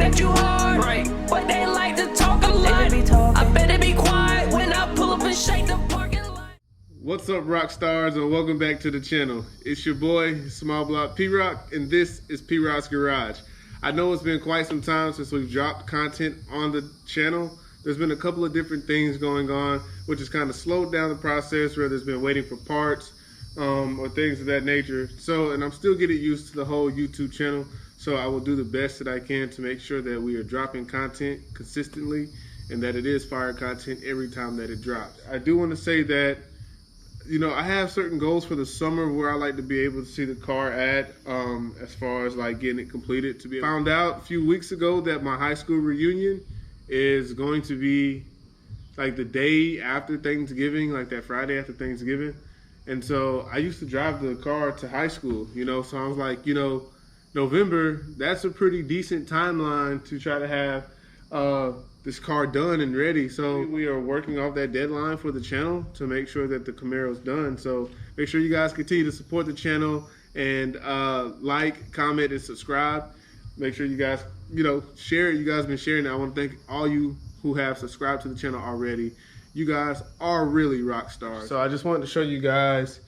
that you hard, right? But they like to talk a lot. I better be quiet when I pull up and shake the parking lot. What's up, ROCKstars, and welcome back to the channel. It's your boy, Small Block P-Rock, and this is P-Rock's Garage. I know it's been quite some time since we've dropped content on the channel. There's been a couple of different things going on, which has kind of slowed down the process, where there's been waiting for parts or things of that nature. So, and I'm still getting used to the whole YouTube channel, so I will do the best that I can to make sure that we are dropping content consistently and that it is fire content every time that it drops. I do want to say that, you know, I have certain goals for the summer where I like to be able to see the car at, as far as like getting it completed. Found out a few weeks ago that my high school reunion is going to be like the day after Thanksgiving, like that Friday after Thanksgiving. And so I used to drive the car to high school, you know, so I was like, you know, November, that's a pretty decent timeline to try to have this car done and ready. So we are working off that deadline for the channel to make sure that the Camaro's done. So make sure you guys continue to support the channel and like, comment, and subscribe. Make sure you guys, you know, share it. You guys have been sharing it. I want to thank all you who have subscribed to the channel already. You guys are really rock stars. So I just wanted to show you guys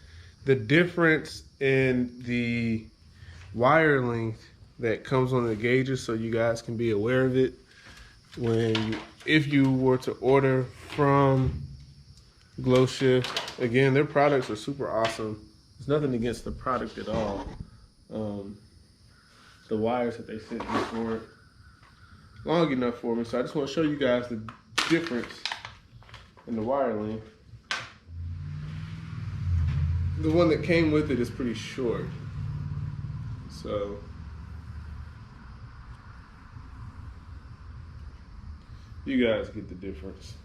the difference in the wire length that comes on the gauges, so you guys can be aware of it if you were to order from Glow Shift. Again, their products are super awesome. There's nothing against the product at all. The wires that they sent me weren't long enough for me, so I just want to show you guys the difference in the wire length. The one that came with it is pretty short, so you guys get the difference.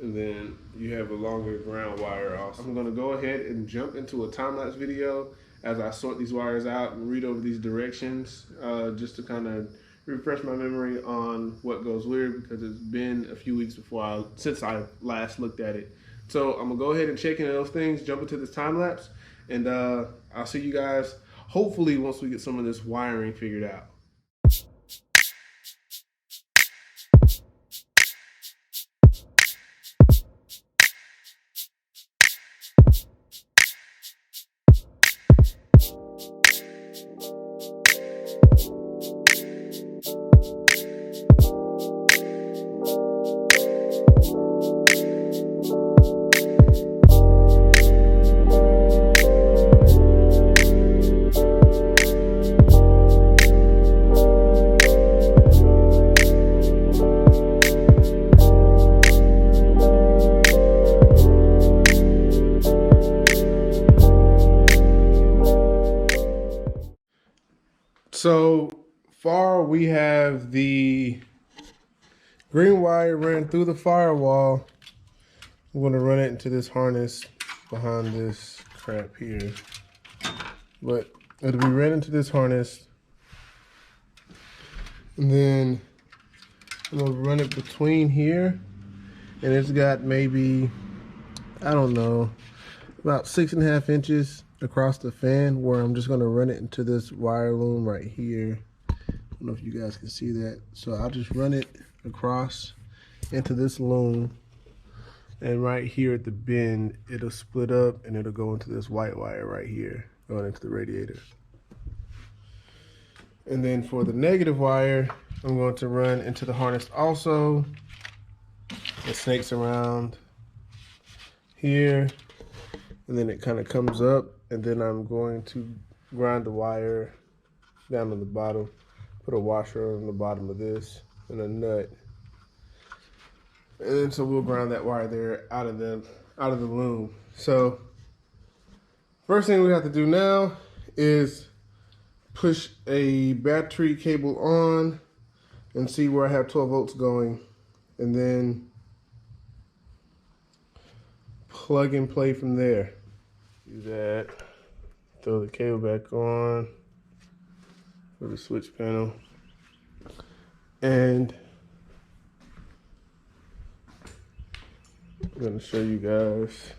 And then you have a longer ground wire also. I'm gonna go ahead and jump into a time-lapse video as I sort these wires out and read over these directions, just to kind of refresh my memory on what goes where, because it's been a few weeks since I last looked at it. So I'm gonna go ahead and check into those things, jump into this time lapse, and I'll see you guys hopefully once we get some of this wiring figured out. So far, we have the green wire ran through the firewall. I'm going to run it into this harness behind this crap here. But it'll be ran into this harness. And then I'm going to run it between here. And it's got maybe, I don't know, about 6.5 inches across the fan, where I'm just going to run it into this wire loom right here. I don't know if you guys can see that. So I'll just run it across into this loom, and right here at the bend it'll split up and it'll go into this white wire right here going into the radiator. And then for the negative wire, I'm going to run into the harness also. It snakes around here, and then it kind of comes up, and then I'm going to grind the wire down to the bottom, put a washer on the bottom of this and a nut. And then so we'll grind that wire there out of the loom. So first thing we have to do now is push a battery cable on and see where I have 12 volts going, and then plug and play from there. Do that, throw the cable back on for the switch panel, and I'm going to show you guys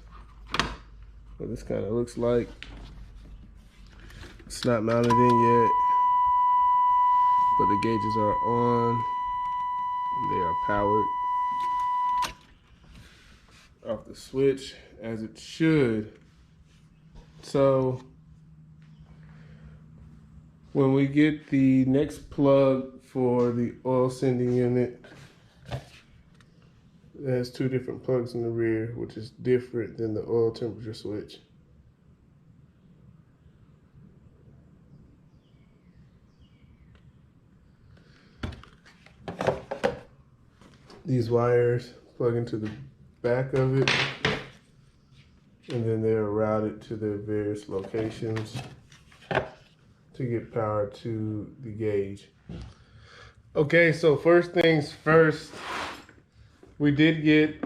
what this kind of looks like. It's not mounted in yet. but the gauges are on and they are powered off the switch as it should. So when we get the next plug for the oil sending unit, it has two different plugs in the rear, which is different than the oil temperature switch. These wires plug into the back of it, and then they're routed to their various locations to get power to the gauge. Okay, so first things first, we did get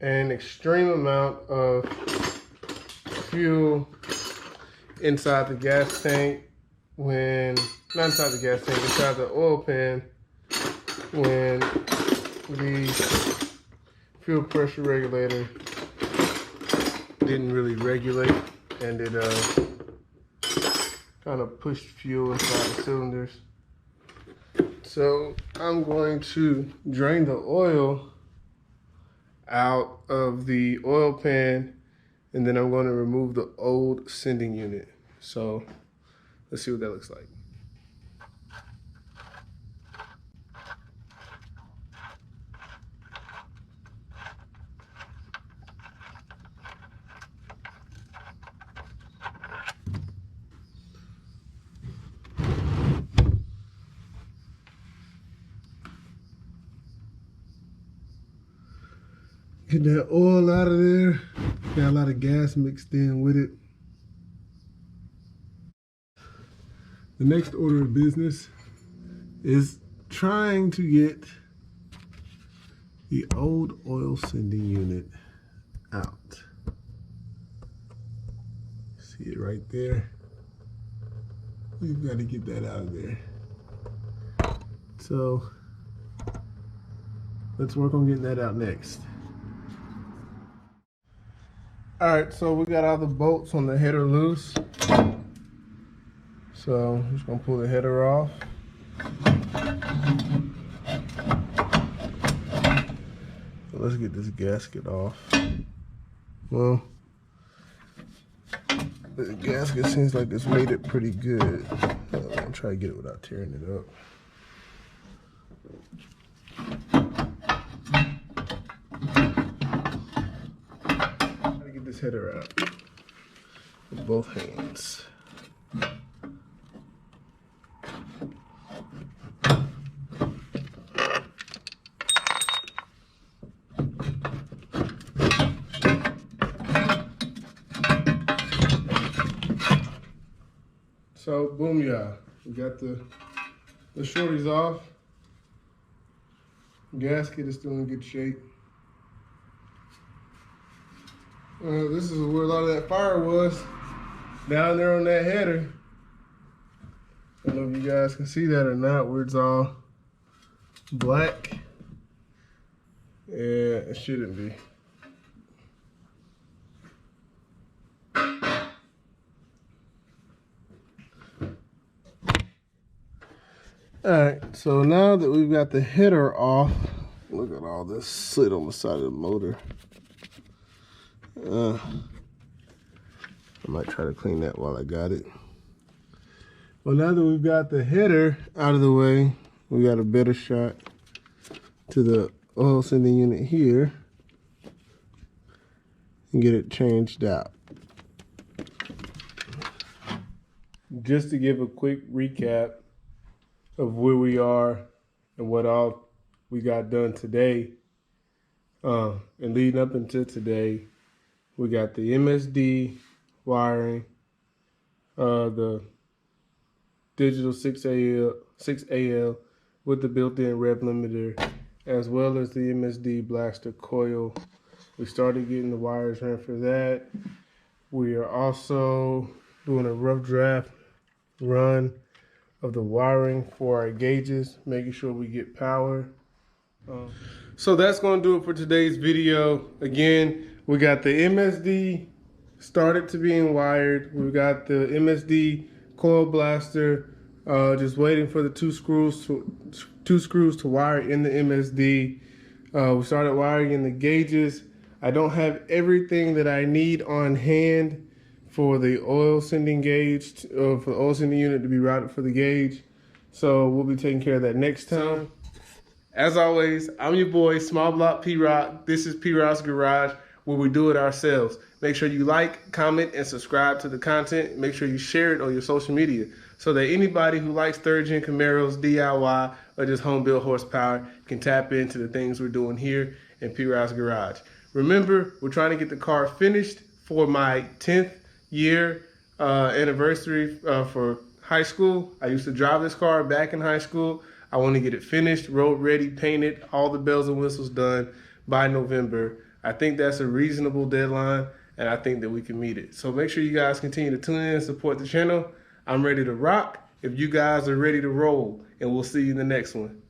an extreme amount of fuel inside the gas tank not inside the gas tank, inside the oil pan when the fuel pressure regulator didn't really regulate, and it kind of pushed fuel inside the cylinders. So I'm going to drain the oil out of the oil pan, and then I'm going to remove the old sending unit. So let's see what that looks like. Get that oil out of there. Got a lot of gas mixed in with it. The next order of business is trying to get the old oil sending unit out. See it right there? We've got to get that out of there. So let's work on getting that out next. All right, so we got all the bolts on the header loose. So I'm just gonna pull the header off. So let's get this gasket off. Well, the gasket seems like it's made it pretty good. I'm gonna try to get it without tearing it up. This header out with both hands. So boom, yeah, we got the shorties off. Gasket is still in good shape. This is where a lot of that fire was, down there on that header. I don't know if you guys can see that or not, where it's all black. Yeah, it shouldn't be. Alright, so now that we've got the header off, look at all this soot on the side of the motor. I might try to clean that while I got it. Well, now that we've got the header out of the way, we got a better shot to the oil sending unit here and get it changed out. Just to give a quick recap of where we are and what all we got done today, and leading up into today, we got the MSD wiring, the digital 6AL with the built-in rev limiter, as well as the MSD blaster coil. We started getting the wires ran for that. We are also doing a rough draft run of the wiring for our gauges, making sure we get power. So that's going to do it for today's video. Again, we got the MSD started to being wired. We got the MSD coil blaster Just waiting for the two screws to wire in the MSD. We started wiring in the gauges. I don't have everything that I need on hand for the oil sending gauge, for the oil sending unit to be routed for the gauge. So we'll be taking care of that next time. As always, I'm your boy, Small Block P-Rock. This is P-Rock's Garage, where we do it ourselves. Make sure you like, comment, and subscribe to the content. Make sure you share it on your social media so that anybody who likes third-gen Camaros, DIY, or just home-built horsepower can tap into the things we're doing here in P-Rock's Garage. Remember, we're trying to get the car finished for my 10th year anniversary for high school. I used to drive this car back in high school. I want to get it finished, road ready, painted, all the bells and whistles done by November. I think that's a reasonable deadline, and I think that we can meet it. So make sure you guys continue to tune in and support the channel. I'm ready to rock if you guys are ready to roll, and we'll see you in the next one.